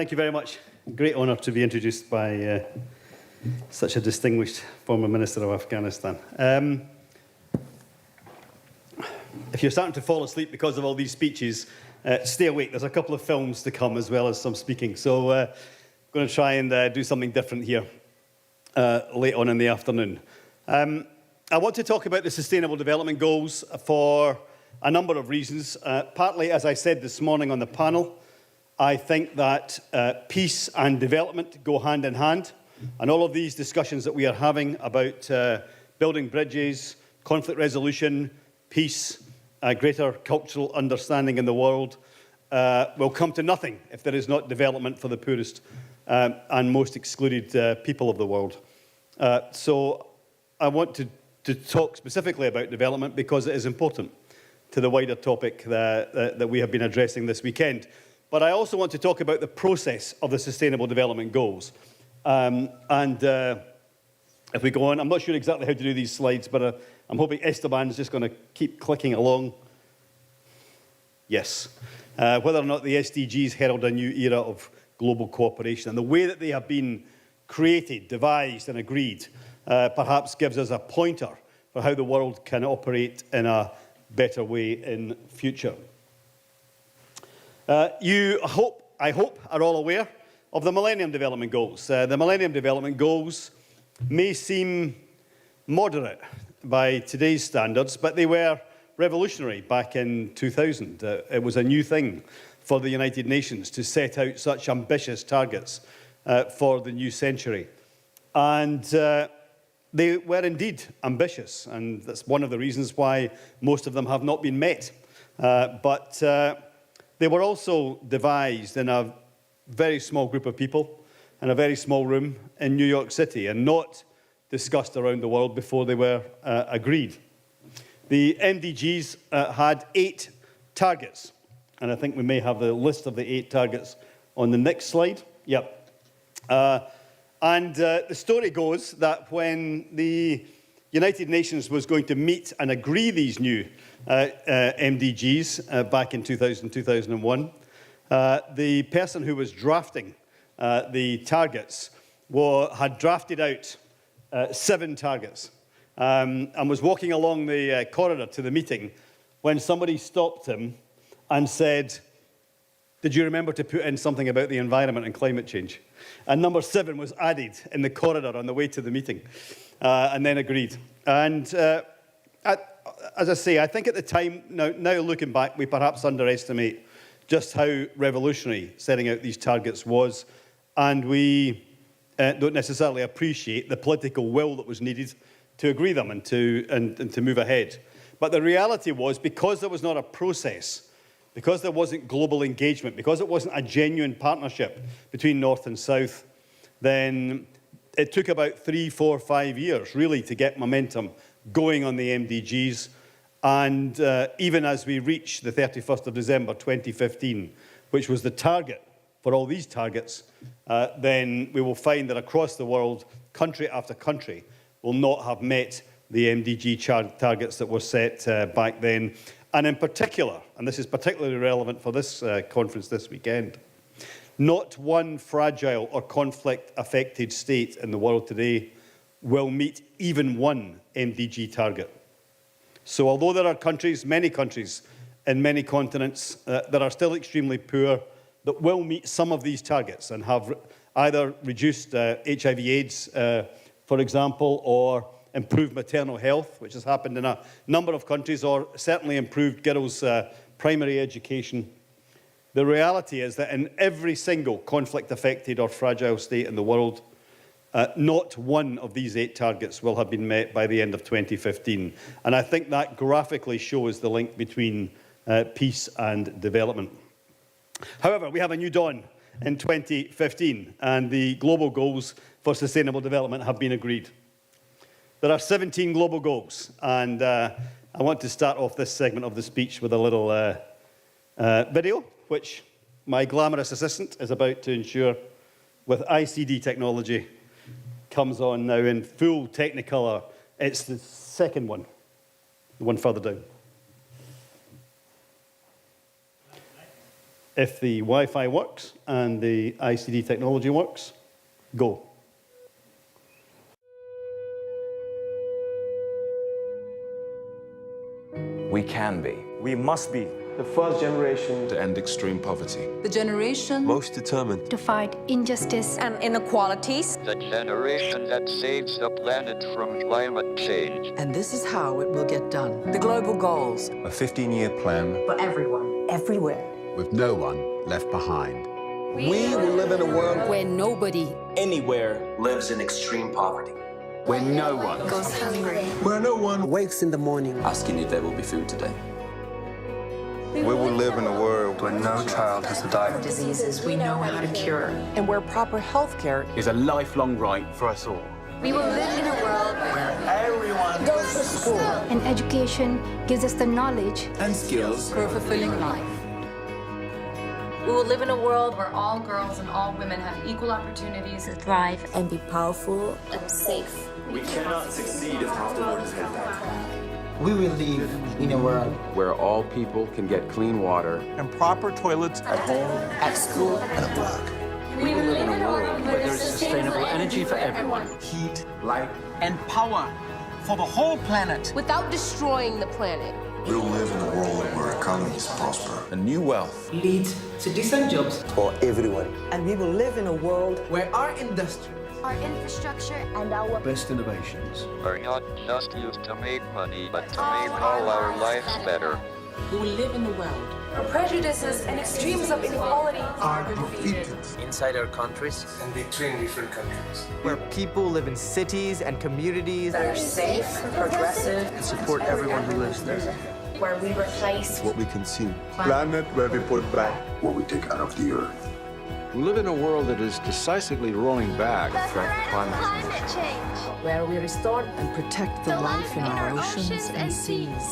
Thank you very much. Great honour to be introduced by such a distinguished former Minister of Afghanistan. If you're starting to fall asleep because of all these speeches, stay awake. There's a couple of films to come as well as some speaking. So I'm going to try and do something different here late on in the afternoon. I want to talk about the Sustainable Development Goals for a number of reasons. Partly, as I said this morning on the panel, I think that peace and development go hand in hand. And all of these discussions that we are having about building bridges, conflict resolution, peace, greater cultural understanding in the world will come to nothing if there is not development for the poorest and most excluded people of the world. So I want to talk specifically about development because it is important to the wider topic that we have been addressing this weekend. But I also want to talk about the process of the Sustainable Development Goals. If we go on, I'm not sure exactly how to do these slides, but I'm hoping Esteban's just going to keep clicking along. Yes. Whether or not the SDGs herald a new era of global cooperation. And the way that they have been created, devised and agreed perhaps gives us a pointer for how the world can operate in a better way in future. I hope, are all aware of the Millennium Development Goals. The Millennium Development Goals may seem moderate by today's standards, but they were revolutionary back in 2000. It was a new thing for the United Nations to set out such ambitious targets for the new century. And they were indeed ambitious, and that's one of the reasons why most of them have not been met. But they were also devised in a very small group of people in a very small room in New York City and not discussed around the world before they were agreed. The MDGs had 8 targets, and I think we may have the list of the 8 targets on the next slide. Yep. The story goes that when the United Nations was going to meet and agree these new MDGs back in 2001, the person who was drafting the targets had drafted out 7 targets and was walking along the corridor to the meeting when somebody stopped him and said, "Did you remember to put in something about the environment and climate change?" And number 7 was added in the corridor on the way to the meeting and then agreed. And as I say, I think at the time, now looking back, we perhaps underestimate just how revolutionary setting out these targets was, and we don't necessarily appreciate the political will that was needed to agree them and to move ahead. But the reality was, because there was not a process, because there wasn't global engagement, because it wasn't a genuine partnership between North and South, then it took about 3, 4, 5 years, really, to get momentum going on the MDGs. And even as we reach the 31st of December 2015, which was the target for all these targets, then we will find that across the world, country after country will not have met the MDG targets that were set back then. And in particular, and this is particularly relevant for this conference this weekend, not one fragile or conflict-affected state in the world today will meet even one MDG target. So although there are countries, many countries in many continents that are still extremely poor, that will meet some of these targets and have either reduced HIV/AIDS, for example, or improved maternal health, which has happened in a number of countries, or certainly improved girls' primary education. The reality is that in every single conflict-affected or fragile state in the world, not one of these 8 targets will have been met by the end of 2015. And I think that graphically shows the link between peace and development. However, we have a new dawn in 2015, and the global goals for sustainable development have been agreed. There are 17 global goals, and I want to start off this segment of the speech with a little video, which my glamorous assistant is about to ensure, with ICD technology, comes on now in full Technicolor. It's the second one, the one further down. If the Wi-Fi works and the ICD technology works, go. We can be. We must be the first generation to end extreme poverty. The generation Most determined to fight injustice and inequalities. The generation that saves the planet from climate change. And this is how it will get done. The global goals. A 15-year plan For everyone, everywhere. with no one left behind. We will live in a world Where nobody anywhere lives in extreme poverty. Where no one goes hungry. Where no one wakes in the morning asking if there will be food today. We will live in a world where no child has to die of Diseases we know how to cure. And where proper health care is a lifelong right for us all. We will live in a world where everyone goes to school. and education gives us the knowledge And skills. for a fulfilling life. We will live in a world where all girls and all women have equal opportunities To thrive and be powerful. and safe. we cannot succeed if half the world is headed back. we will live in a world where all people can get clean water. And proper toilets at home, at school and at work. We will live in a world where there is sustainable energy for everyone. Heat, light, and power for the whole planet. Without destroying the planet. We will live in a world where economies prosper. And new wealth. Leads to decent jobs. for everyone. And we will live in a world where our industry, Our infrastructure and our Best innovations. Are not just used to make money, but to make all our lives better. We will live in a world Where prejudices and extremes of inequality Are defeated. Inside our countries And between different countries. where people live in cities and communities That are safe, progressive, and support everyone who lives there. where we replace What we consume. Planet where we put back what we take out of the earth. We live in a world that is decisively rolling back the threat of climate change. where we restore and protect the life in our oceans and seas.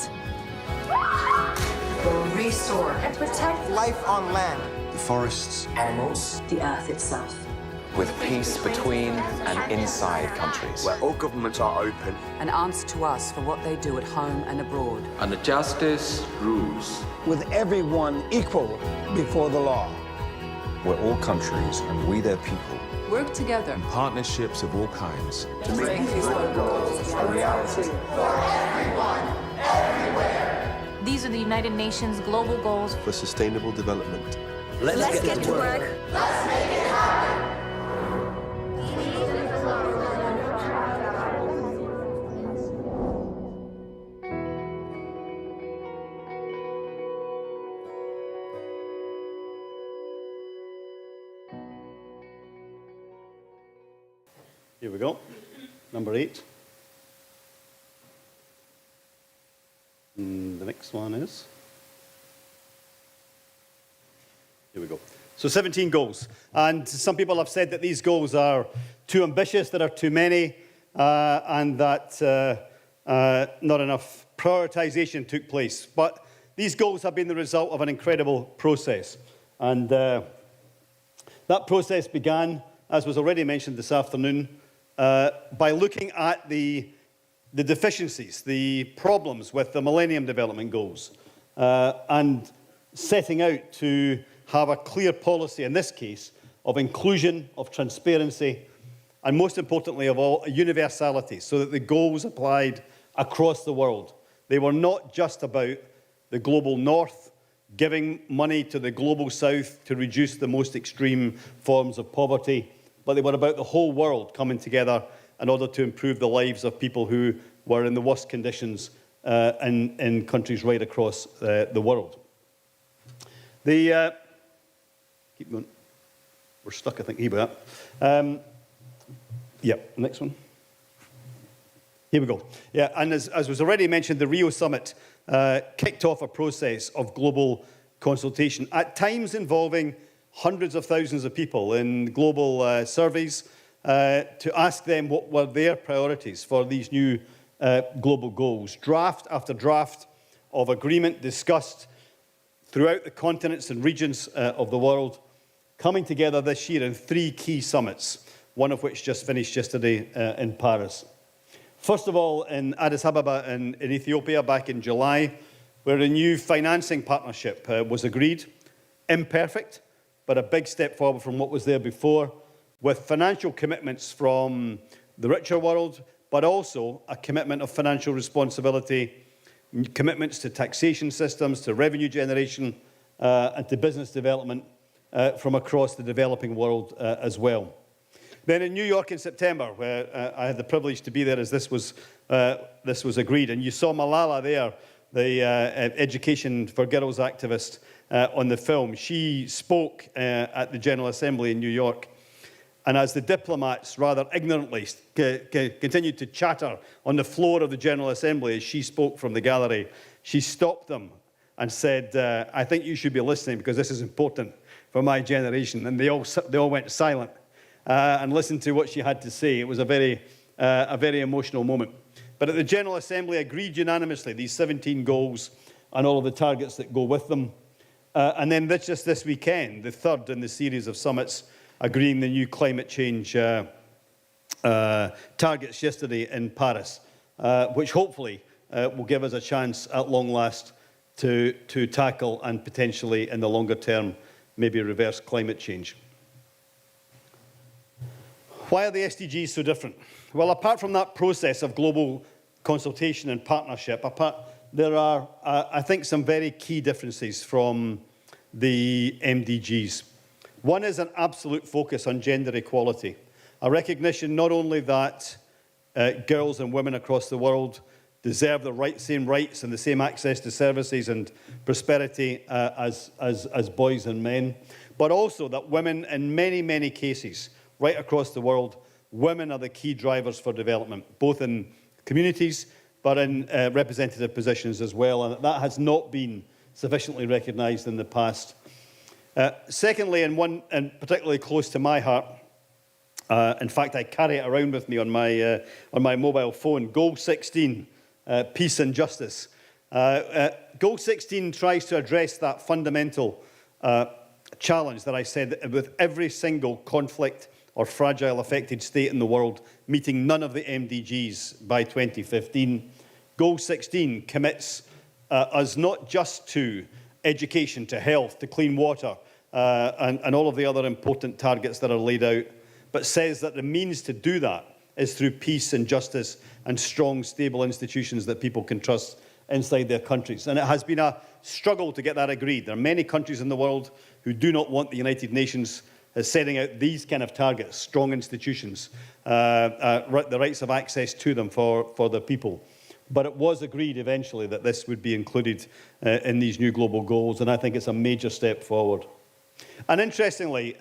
will restore and protect Life on land. The forests. animals, the earth itself. With peace between and inside countries. where all governments are open. And answer to us for what they do at home and abroad. And the justice rules. With everyone equal before the law. Where all countries and we their people. Work together. Partnerships of all kinds. To make these goals a reality. These are the United Nations global goals. For sustainable development. Let's get to work. Here we go. Number 8. And the next one is... Here we go. So 17 goals. And some people have said that these goals are too ambitious, there are too many, and that not enough prioritization took place. But these goals have been the result of an incredible process. And that process began, as was already mentioned this afternoon, by looking at the deficiencies, the problems with the Millennium Development Goals, and setting out to have a clear policy, in this case, of inclusion, of transparency, and most importantly of all, universality, so that the goals applied across the world. They were not just about the global north, giving money to the global south to reduce the most extreme forms of poverty, but they were about the whole world coming together in order to improve the lives of people who were in the worst conditions in countries right across the world. Keep going. We're stuck, I think, here with that. Next one. Here we go. Yeah, and as was already mentioned, the Rio Summit kicked off a process of global consultation, at times involving hundreds of thousands of people in global surveys to ask them what were their priorities for these new global goals. Draft after draft of agreement discussed throughout the continents and regions of the world, coming together this year in 3 key summits, one of which just finished yesterday in Paris. First of all, in Addis Ababa in Ethiopia back in July, where a new financing partnership was agreed imperfect, but a big step forward from what was there before, with financial commitments from the richer world, but also a commitment of financial responsibility, commitments to taxation systems, to revenue generation, and to business development from across the developing world as well. Then in New York in September, where I had the privilege to be there as this was agreed, and you saw Malala there, the Education for Girls activist on the film. She spoke at the General Assembly in New York, and as the diplomats rather ignorantly continued to chatter on the floor of the General Assembly as she spoke from the gallery, she stopped them and said, I think you should be listening because this is important for my generation. And they all went silent and listened to what she had to say. It was a very emotional moment. But at the General Assembly agreed unanimously these 17 goals and all of the targets that go with them. And then just this weekend, the third in the series of summits, agreeing the new climate change targets yesterday in Paris, which hopefully will give us a chance at long last to tackle and potentially in the longer term maybe reverse climate change. Why are the SDGs so different? Well, apart from that process of global consultation and partnership, there are, I think, some very key differences from the MDGs. One is an absolute focus on gender equality, a recognition not only that girls and women across the world deserve the same rights and the same access to services and prosperity as boys and men, but also that women, in many, many cases, right across the world, women are the key drivers for development, both in communities, but in representative positions as well, and that has not been sufficiently recognised in the past. Secondly, and particularly close to my heart, in fact, I carry it around with me on my mobile phone, Goal 16, Peace and Justice. Goal 16 tries to address that fundamental challenge that I said, that with every single conflict or fragile affected state in the world meeting none of the MDGs by 2015, Goal 16 commits us not just to education, to health, to clean water, and all of the other important targets that are laid out, but says that the means to do that is through peace and justice and strong, stable institutions that people can trust inside their countries. And it has been a struggle to get that agreed. There are many countries in the world who do not want the United Nations setting out these kind of targets, strong institutions, the rights of access to them for the people. But it was agreed eventually that this would be included in these new global goals, and I think it's a major step forward. And interestingly,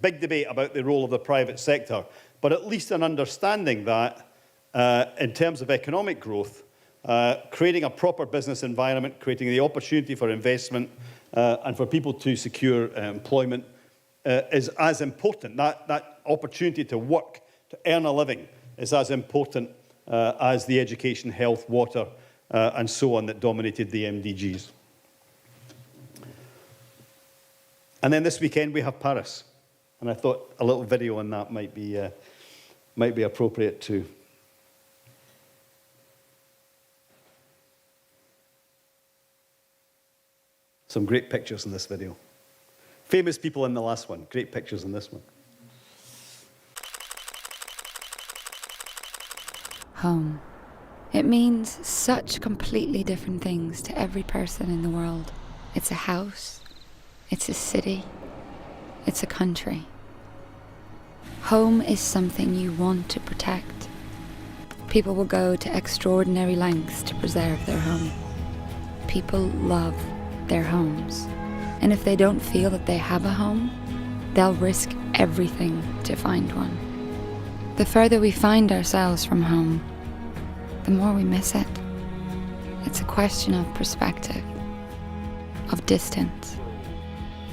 big debate about the role of the private sector, but at least an understanding that in terms of economic growth, creating a proper business environment, creating the opportunity for investment and for people to secure employment is as important. That opportunity to work, to earn a living, is as important as the education, health, water, and so on that dominated the MDGs. And then this weekend we have Paris, and I thought a little video on that might be appropriate too. Some great pictures in this video. Famous people in the last one, great pictures in this one. Home. It means such completely different things to every person in the world. It's a house, it's a city, it's a country. Home is something you want to protect. People will go to extraordinary lengths to preserve their home. People love their homes. And if they don't feel that they have a home, they'll risk everything to find one. The further we find ourselves from home, the more we miss it. It's a question of perspective, of distance.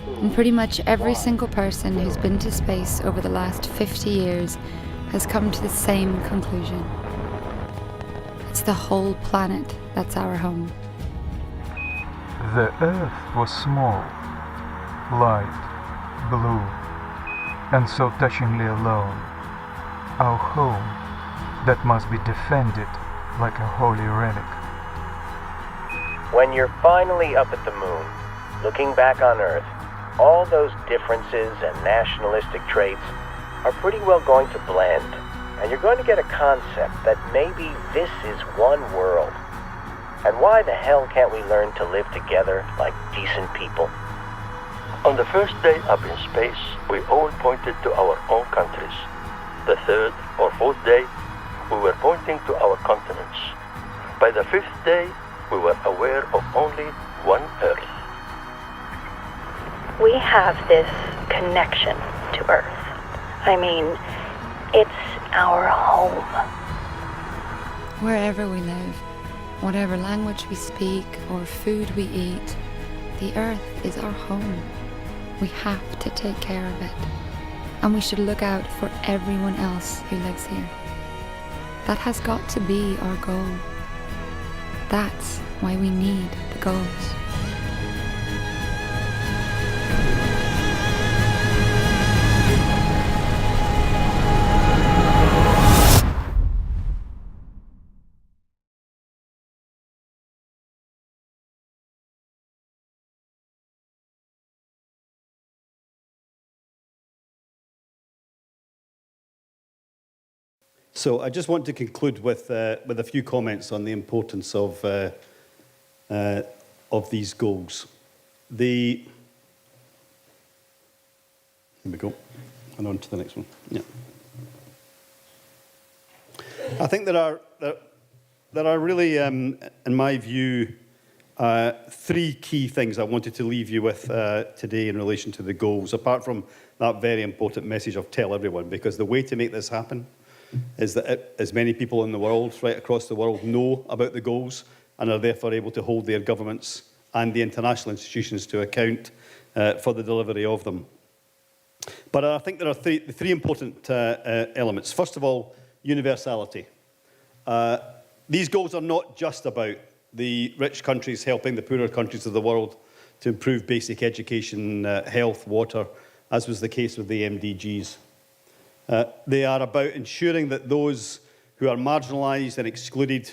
And pretty much every single person who's been to space over the last 50 years has come to the same conclusion. It's the whole planet that's our home. The Earth was small, light, blue, and so touchingly alone. Our home that must be defended like a holy relic. When you're finally up at the moon, looking back on Earth, all those differences and nationalistic traits are pretty well going to blend. And you're going to get a concept that maybe this is one world. And why the hell can't we learn to live together like decent people? On the first day up in space, we all pointed to our own countries. The third or fourth day, we were pointing to our continents. By the fifth day, we were aware of only one Earth. We have this connection to Earth. I mean, it's our home. Wherever we live, whatever language we speak or food we eat, the Earth is our home. We have to take care of it. And we should look out for everyone else who lives here. That has got to be our goal. That's why we need the goals. So I just want to conclude with a few comments on the importance of these goals. Here we go, and on to the next one. Yeah. I think there are really, in my view, three key things I wanted to leave you with today in relation to the goals, apart from that very important message of tell everyone, because the way to make this happen is that as many people in the world, right across the world, know about the goals and are therefore able to hold their governments and the international institutions to account for the delivery of them. But I think there are three important elements. First of all, universality. These goals are not just about the rich countries helping the poorer countries of the world to improve basic education, health, water, as was the case with the MDGs. They are about ensuring that those who are marginalised and excluded,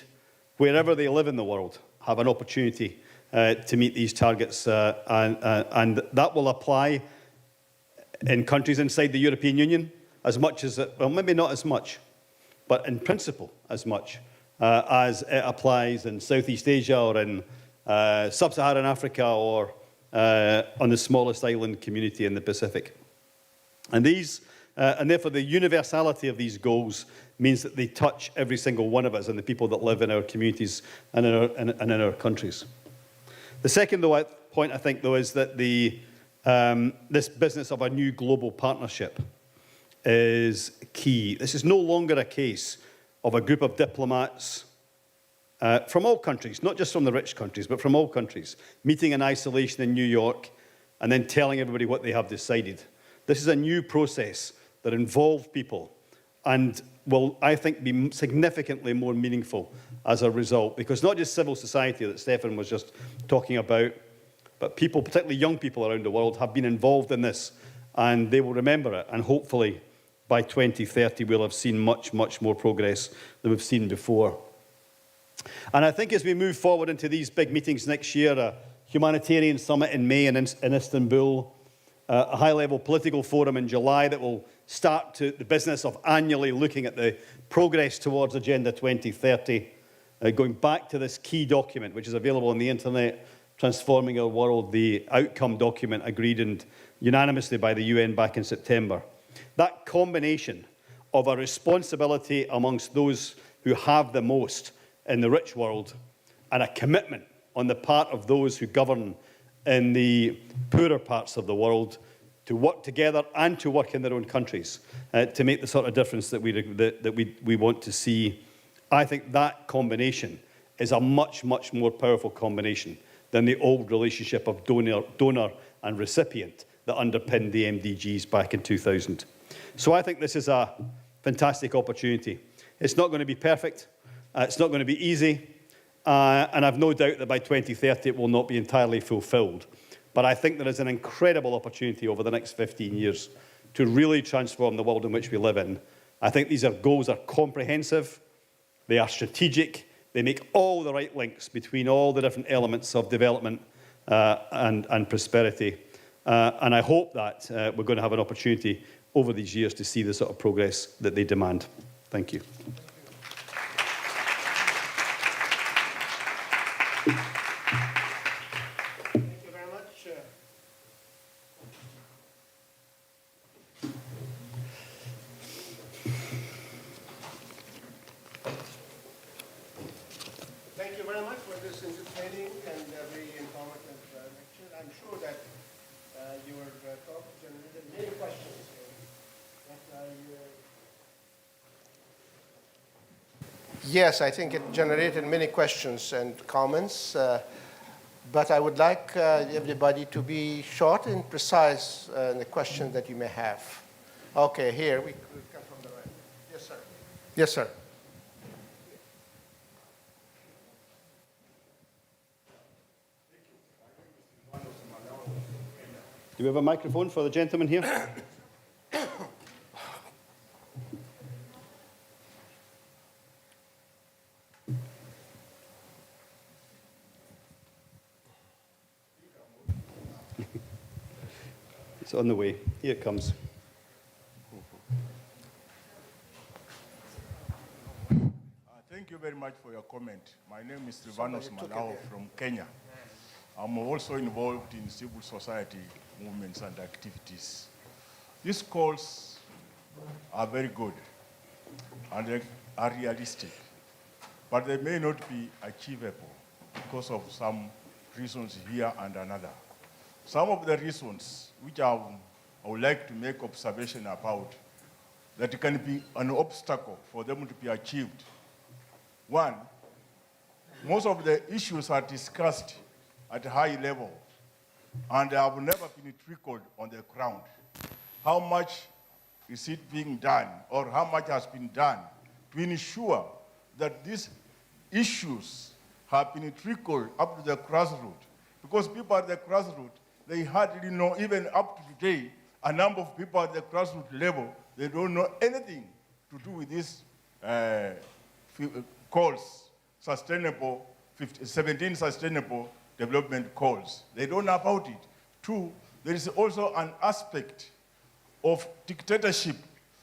wherever they live in the world, have an opportunity to meet these targets. And that will apply in countries inside the European Union as much as, well, maybe not as much, but in principle as much as it applies in Southeast Asia or in Sub-Saharan Africa or on the smallest island community in the Pacific. And therefore, the universality of these goals means that they touch every single one of us and the people that live in our communities and in our countries. The second point, I think, though, is that this business of a new global partnership is key. This is no longer a case of a group of diplomats from all countries, not just from the rich countries, but from all countries, meeting in isolation in New York and then telling everybody what they have decided. This is a new process that involve people and will, I think, be significantly more meaningful as a result, because not just civil society that Stefan was just talking about, but people, particularly young people around the world, have been involved in this, and they will remember it, and hopefully by 2030 we'll have seen much, much more progress than we've seen before. And I think as we move forward into these big meetings next year, a humanitarian summit in May in Istanbul, a high-level political forum in July that will start to the business of annually looking at the progress towards Agenda 2030, going back to this key document, which is available on the internet, Transforming Our World, the outcome document agreed unanimously by the UN back in September. That combination of a responsibility amongst those who have the most in the rich world and a commitment on the part of those who govern in the poorer parts of the world to work together and to work in their own countries to make the sort of difference that we want to see. I think that combination is a much, much more powerful combination than the old relationship of donor and recipient that underpinned the MDGs back in 2000. So I think this is a fantastic opportunity. It's not going to be perfect. It's not going to be easy. And I've no doubt that by 2030 it will not be entirely fulfilled. But I think there is an incredible opportunity over the next 15 years to really transform the world in which we live in. I think these goals are comprehensive, they are strategic, they make all the right links between all the different elements of development and prosperity. And I hope that we're going to have an opportunity over these years to see the sort of progress that they demand. Thank you. Thank you very much. Thank you very much for this entertaining and very informative lecture. I'm sure that your talk generated many questions. Yes, I think it generated many questions and comments, but I would like everybody to be short and precise in the questions that you may have. Okay, here, we come from the right. Yes, sir. Yes, sir. Do we have a microphone for the gentleman here? It's on the way. Here it comes. Thank you very much for your comment. My name is Silvanos Malao from Kenya. I'm also involved in civil society movements and activities. These calls are very good and they are realistic, but they may not be achievable because of some reasons here and another. Some of the reasons which I would like to make observation about that can be an obstacle for them to be achieved. One, most of the issues are discussed at a high level and they have never been trickled on the ground. How much is it being done or how much has been done to ensure that these issues have been trickled up to the grassroots? Because people at the grassroots, they hardly know, even up to today, a number of people at the grassroots level, they don't know anything to do with these goals, 17 sustainable development goals. They don't know about it. Two, there is also an aspect of dictatorship.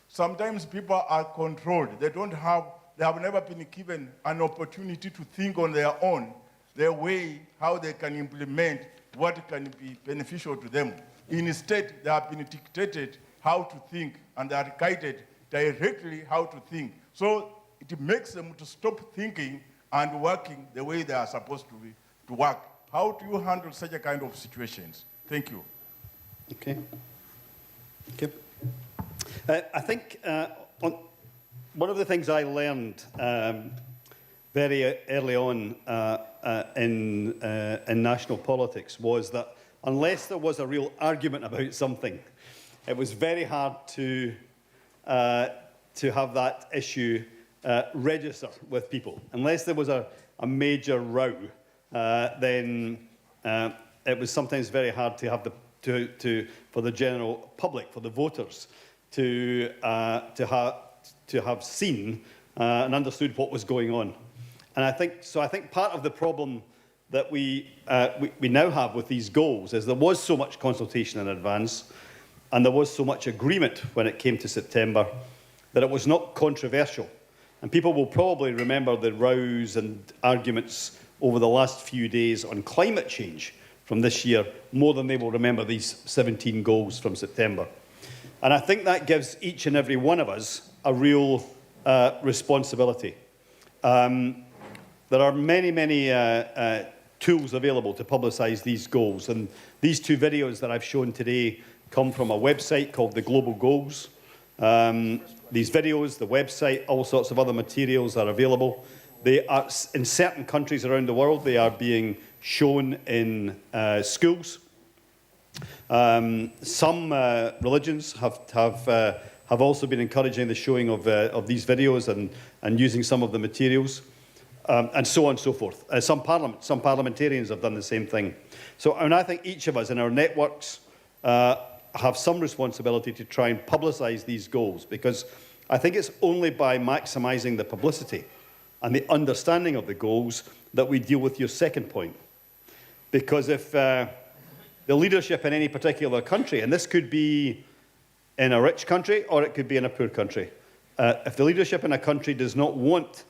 Sometimes people are controlled. They have never been given an opportunity to think on their own, their way, how they can implement what can be beneficial to them. Instead, they have been dictated how to think, and they are guided directly how to think. So it makes them to stop thinking and working the way they are supposed to work. How do you handle such a kind of situations? Thank you. Okay. Okay. I think one of the things I learned very early on in national politics was that unless there was a real argument about something, it was very hard to have that issue register with people. Unless there was a major row, then it was sometimes very hard to have for the general public, for the voters, to have seen and understood what was going on. And I think part of the problem that we now have with these goals is there was so much consultation in advance and there was so much agreement when it came to September that it was not controversial. And people will probably remember the rows and arguments over the last few days on climate change from this year more than they will remember these 17 goals from September. And I think that gives each and every one of us a real responsibility. There are many, many tools available to publicise these goals. And these two videos that I've shown today come from a website called The Global Goals. These videos, the website, all sorts of other materials are available. They are, in certain countries around the world, they are being shown in schools. Some religions have also been encouraging the showing of these videos and using some of the materials. And so on and so forth. Some parliamentarians have done the same thing. So I think each of us in our networks have some responsibility to try and publicise these goals, because I think it's only by maximising the publicity and the understanding of the goals that we deal with your second point. Because if the leadership in any particular country, and this could be in a rich country or it could be in a poor country, if the leadership in a country does not want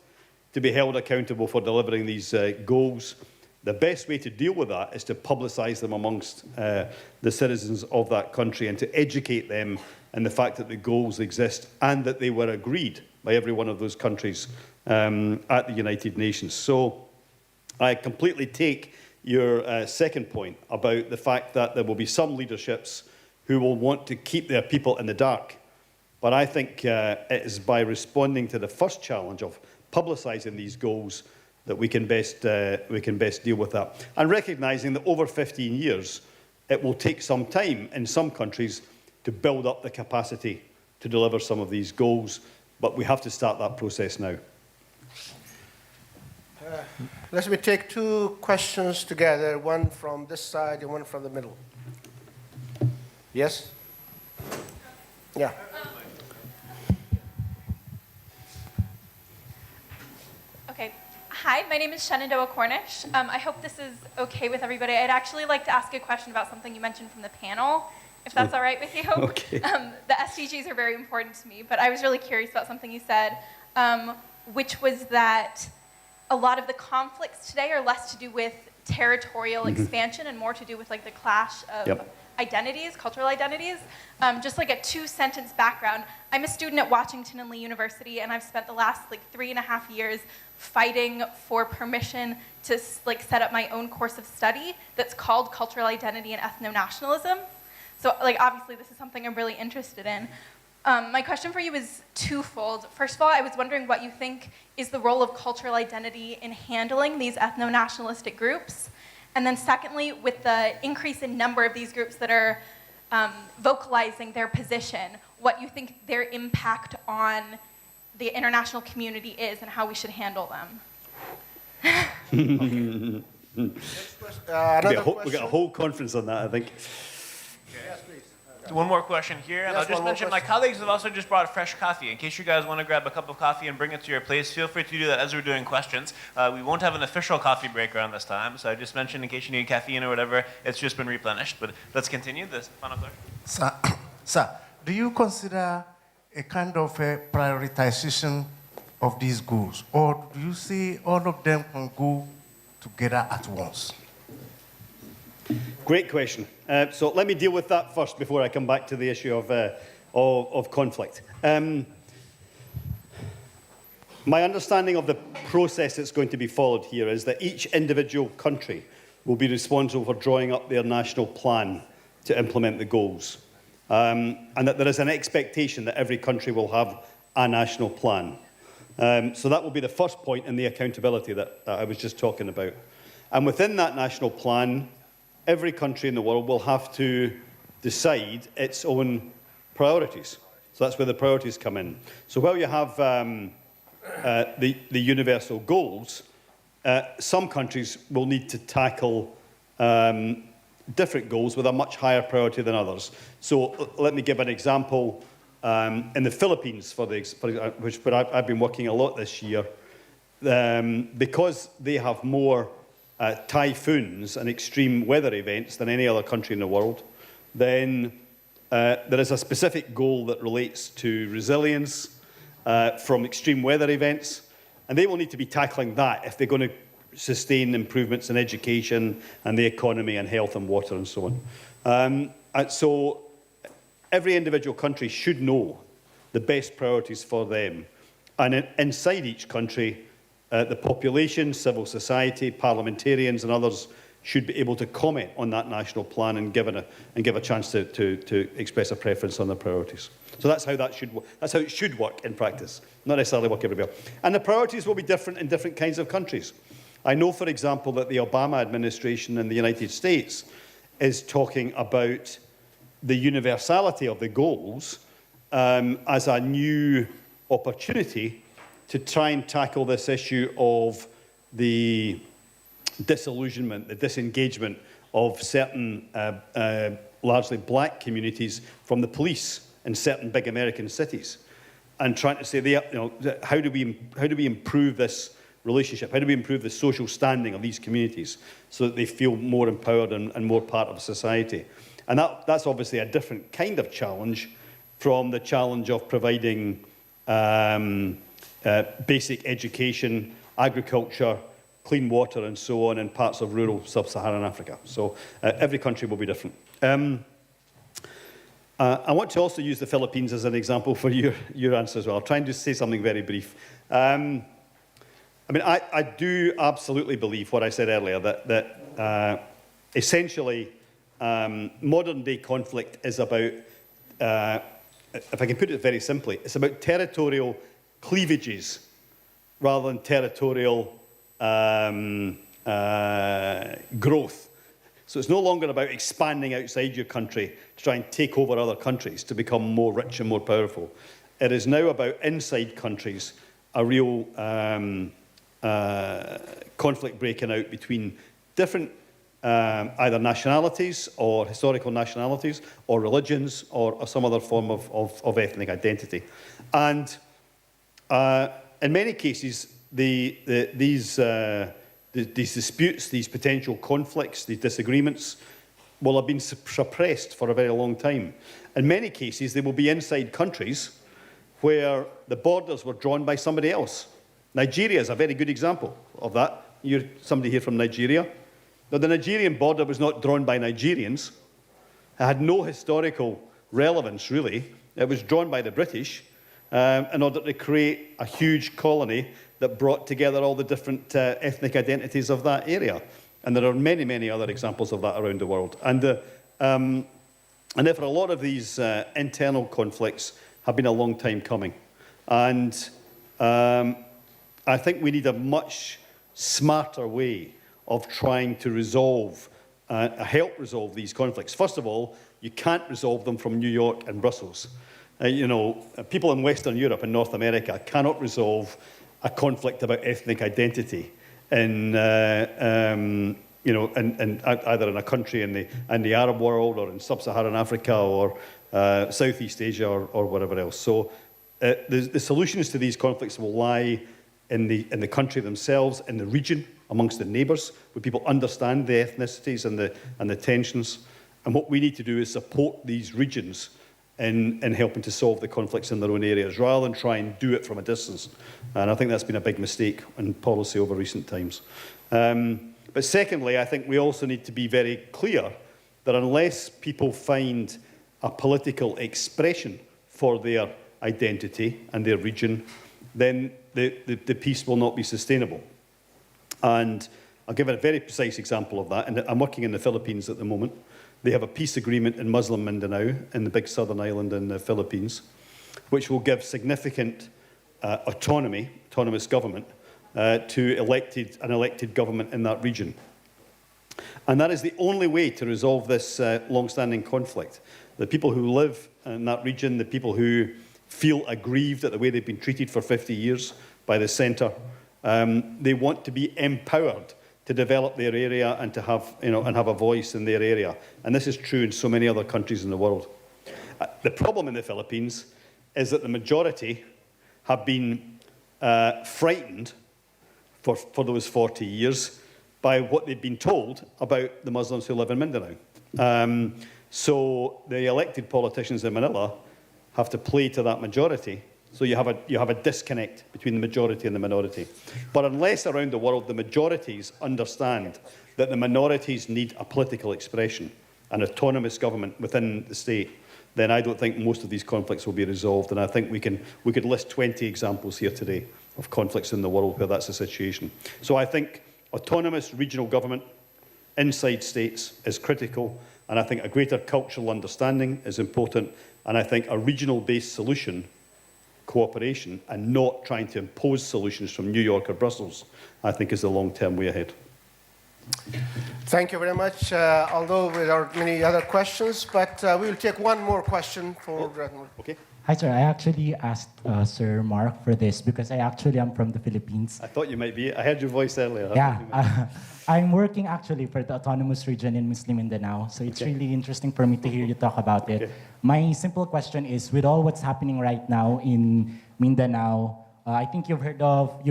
to be held accountable for delivering these goals, the best way to deal with that is to publicise them amongst the citizens of that country and to educate them in the fact that the goals exist and that they were agreed by every one of those countries at the United Nations. So I completely take your second point about the fact that there will be some leaderships who will want to keep their people in the dark. But I think it is by responding to the first challenge of publicising these goals that we can best deal with that. And recognising that over 15 years, it will take some time in some countries to build up the capacity to deliver some of these goals. But we have to start that process now. Let me take two questions together, one from this side and one from the middle. Yes? Yeah. Okay. Hi, my name is Shenandoah Cornish. I hope this is okay with everybody. I'd actually like to ask a question about something you mentioned from the panel, if that's all right with you. Okay. The SDGs are very important to me, but I was really curious about something you said, which was that a lot of the conflicts today are less to do with territorial expansion and more to do with like the clash of identities, cultural identities. Just like a 2-sentence background, I'm a student at Washington and Lee University, and I've spent the last like 3.5 years fighting for permission to like set up my own course of study that's called Cultural Identity and Ethno-Nationalism. So like obviously this is something I'm really interested in. My question for you is twofold. First of all, I was wondering what you think is the role of cultural identity in handling these ethno-nationalistic groups. And then secondly, with the increase in number of these groups that are vocalizing their position, what you think their impact on the international community is and how we should handle them. We got a whole conference on that, I think. Yes, please. One more question here, and I'll just mention my colleagues have also just brought fresh coffee. In case you guys want to grab a cup of coffee and bring it to your place, feel free to do that as we're doing questions. We won't have an official coffee break around this time, so I just mentioned in case you need caffeine or whatever, it's just been replenished. But let's continue this final question. Sir, do you consider a kind of a prioritization of these goals, or do you see all of them can go together at once? Great question. So let me deal with that first before I come back to the issue of conflict. My understanding of the process that's going to be followed here is that each individual country will be responsible for drawing up their national plan to implement the goals. And that there is an expectation that every country will have a national plan. So that will be the first point in the accountability that I was just talking about. And within that national plan, every country in the world will have to decide its own priorities. So that's where the priorities come in. So while you have the universal goals, some countries will need to tackle different goals with a much higher priority than others. So let me give an example. In the Philippines, where I've been working a lot this year, because they have more typhoons and extreme weather events than any other country in the world, then there is a specific goal that relates to resilience from extreme weather events, and they will need to be tackling that if they're going to sustain improvements in education and the economy and health and water and so on. So every individual country should know the best priorities for them. And inside each country, the population, civil society, parliamentarians and others should be able to comment on that national plan and give a chance to express a preference on their priorities. So that's how it should work in practice, not necessarily work everywhere. And the priorities will be different in different kinds of countries. I know, for example, that the Obama administration in the United States is talking about the universality of the goals as a new opportunity to try and tackle this issue of the disillusionment, the disengagement of certain largely black communities from the police in certain big American cities, and trying to say, how do we improve this relationship? How do we improve the social standing of these communities so that they feel more empowered and more part of society? And that's obviously a different kind of challenge from the challenge of providing basic education, agriculture, clean water and so on in parts of rural sub-Saharan Africa. So every country will be different. I want to also use the Philippines as an example for your answer as well. I'll try and just say something very brief. I mean, I do absolutely believe what I said earlier, that essentially modern-day conflict is about, if I can put it very simply, it's about territorial cleavages rather than territorial growth. So it's no longer about expanding outside your country to try and take over other countries to become more rich and more powerful. It is now about inside countries, a real conflict breaking out between different either nationalities or historical nationalities or religions or some other form of ethnic identity. And in many cases, these disputes, these potential conflicts, these disagreements will have been suppressed for a very long time. In many cases, they will be inside countries where the borders were drawn by somebody else. Nigeria is a very good example of that. You're somebody here from Nigeria. Now, the Nigerian border was not drawn by Nigerians. It had no historical relevance, really. It was drawn by the British in order to create a huge colony that brought together all the different ethnic identities of that area. And there are many, many other examples of that around the world. And therefore, a lot of these internal conflicts have been a long time coming. And I think we need a much smarter way of trying to resolve, help resolve these conflicts. First of all, you can't resolve them from New York and Brussels. You know, people in Western Europe and North America cannot resolve a conflict about ethnic identity in, you know, either in a country in the Arab world or in sub-Saharan Africa or Southeast Asia or whatever else. So the solutions to these conflicts will lie in the country themselves, in the region, amongst the neighbours, where people understand the ethnicities and the tensions. And what we need to do is support these regions in helping to solve the conflicts in their own areas, rather than try and do it from a distance. And I think that's been a big mistake in policy over recent times. But secondly, I think we also need to be very clear that unless people find a political expression for their identity and their region, then the peace will not be sustainable. And I'll give a very precise example of that. And I'm working in the Philippines at the moment. They have a peace agreement in Muslim Mindanao, in the big southern island in the Philippines, which will give significant autonomous government to an elected government in that region. And that is the only way to resolve this long-standing conflict. The people who live in that region, the people who feel aggrieved at the way they've been treated for 50 years by the centre, they want to be empowered to develop their area and to have, and have a voice in their area. And this is true in so many other countries in the world. The problem in the Philippines is that the majority have been frightened for those 40 years by what they've been told about the Muslims who live in Mindanao. So the elected politicians in Manila have to play to that majority. So you have a disconnect between the majority and the minority. But unless around the world the majorities understand that the minorities need a political expression, an autonomous government within the state, then I don't think most of these conflicts will be resolved. And I think we could list 20 examples here today of conflicts in the world where that's the situation. So I think autonomous regional government inside states is critical. And I think a greater cultural understanding is important. And I think a regional-based solution, cooperation, and not trying to impose solutions from New York or Brussels, I think is the long-term way ahead. Thank you very much. Although there are many other questions, but we will take one more question for... Okay. Hi, sir. I actually asked Sir Mark for this because I actually am from the Philippines. I thought you might be. I heard your voice earlier. Yeah. I'm working actually for the autonomous region in Muslim Mindanao, so it's really interesting for me to hear you talk about it. My simple question is, with all what's happening right now in Mindanao, I think you've heard of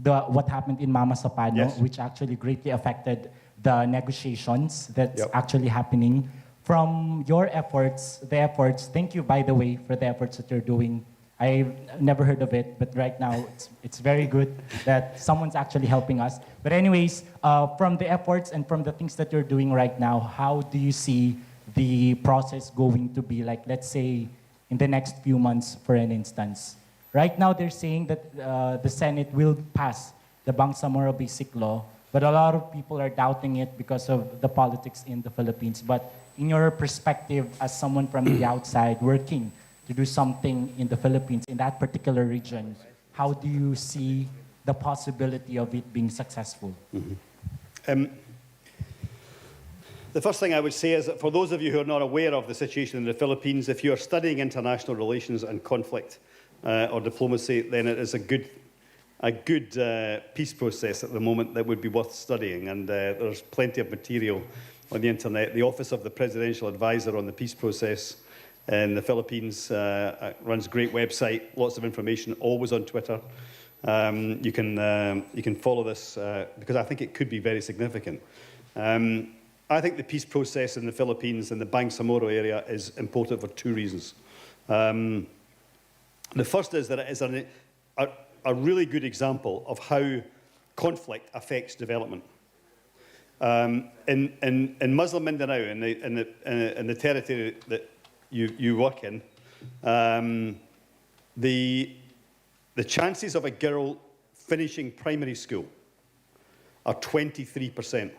what happened in Mama Sapano, Yes. which actually greatly affected the negotiations that's Yep. actually happening. From your efforts, thank you, by the way, for the efforts that you're doing. I've never heard of it, but right now it's very good that someone's actually helping us. But anyways, from the efforts and from the things that you're doing right now, how do you see the process going to be like, let's say, in the next few months, for an instance? Right now, they're saying that the Senate will pass the Bangsamoro Basic Law, but a lot of people are doubting it because of the politics in the Philippines. But in your perspective, as someone from the outside working to do something in the Philippines, in that particular region, how do you see the possibility of it being successful? The first thing I would say is that for those of you who are not aware of the situation in the Philippines, if you are studying international relations and conflict or diplomacy, then it is a good peace process at the moment that would be worth studying. And there's plenty of material on the internet. The Office of the Presidential Advisor on the Peace Process in the Philippines runs a great website, lots of information, always on Twitter. You can follow this because I think it could be very significant. I think the peace process in the Philippines and the Bangsamoro area is important for two reasons. The first is that it is a really good example of how conflict affects development. In Muslim Mindanao, in the territory that you work in, the chances of a girl finishing primary school are 23%.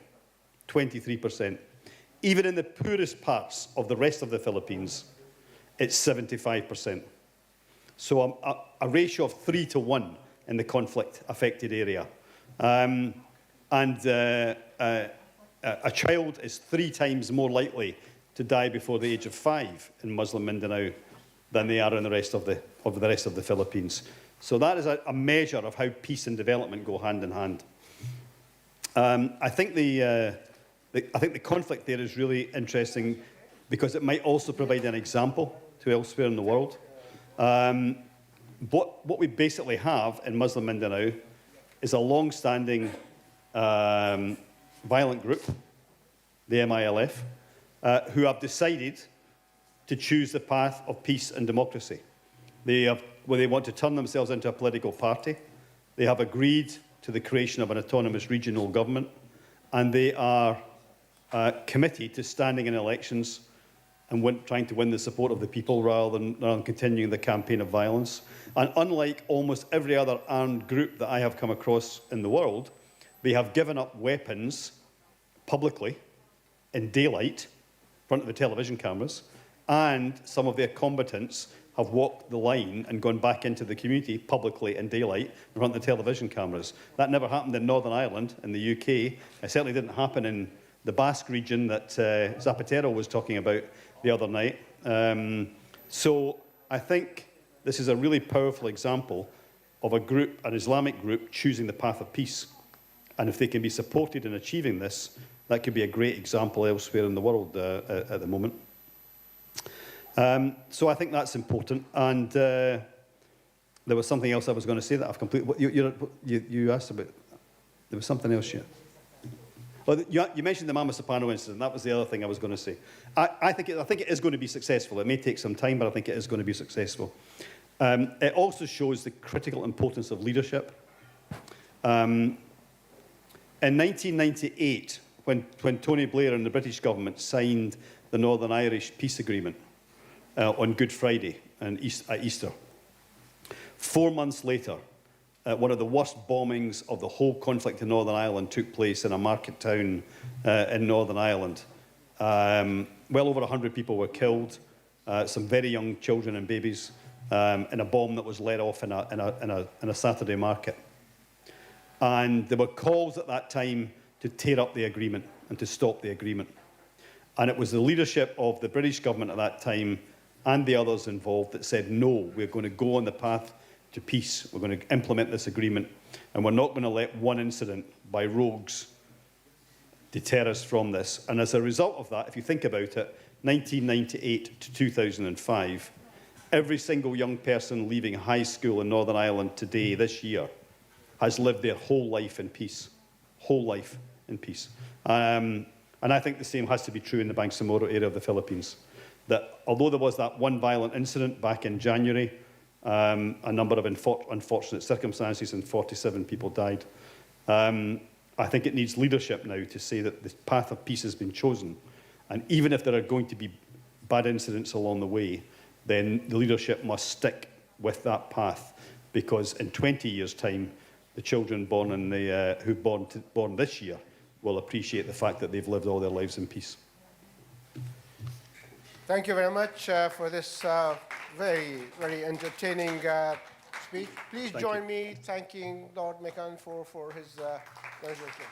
23%. Even in the poorest parts of the rest of the Philippines, it's 75%. So a ratio of 3 to 1 in the conflict-affected area. A child is 3 times more likely to die before the age of 5 in Muslim Mindanao than they are in the rest of the Philippines. So that is a measure of how peace and development go hand in hand. I think the conflict there is really interesting because it might also provide an example to elsewhere in the world. What we basically have in Muslim Mindanao is a long-standing violent group, the MILF, who have decided to choose the path of peace and democracy. They want to turn themselves into a political party. They have agreed to the creation of an autonomous regional government, and they are committed to standing in elections and trying to win the support of the people rather than continuing the campaign of violence. And unlike almost every other armed group that I have come across in the world, they have given up weapons publicly in daylight in front of the television cameras, and some of their combatants have walked the line and gone back into the community publicly in daylight in front of the television cameras. That never happened in Northern Ireland, in the UK. It certainly didn't happen in the Basque region that Zapatero was talking about the other night. So I think this is a really powerful example of a group, an Islamic group, choosing the path of peace. And if they can be supported in achieving this, that could be a great example elsewhere in the world at the moment. So I think that's important. And there was something else I was going to say that I've completely... You asked about... There was something else, yeah. Well, you mentioned the Mama Sapano incident. That was the other thing I was going to say. I think it is going to be successful. It may take some time, but I think it is going to be successful. It also shows the critical importance of leadership. In 1998, when Tony Blair and the British government signed the Northern Irish Peace Agreement on Good Friday and at Easter, 4 months later, one of the worst bombings of the whole conflict in Northern Ireland took place in a market town in Northern Ireland. Well over 100 people were killed, some very young children and babies, in a bomb that was let off in a Saturday market. And there were calls at that time to tear up the agreement and to stop the agreement. And it was the leadership of the British government at that time and the others involved that said, no, we're going to go on the path to peace. We're going to implement this agreement, and we're not going to let one incident by rogues deter us from this. And as a result of that, if you think about it, 1998 to 2005, Every single young person leaving high school in Northern Ireland today, this year, has lived their whole life in peace. Whole life in peace. And I think the same has to be true in the Bangsamoro area of the Philippines. That although there was that one violent incident back in January, a number of unfortunate circumstances and 47 people died, I think it needs leadership now to say that the path of peace has been chosen. And even if there are going to be bad incidents along the way, then the leadership must stick with that path, because in 20 years' time, the children born in the, born this year will appreciate the fact that they've lived all their lives in peace. Thank you very much for this very, very entertaining speech. Please join me thanking Lord McConnell for his legislation.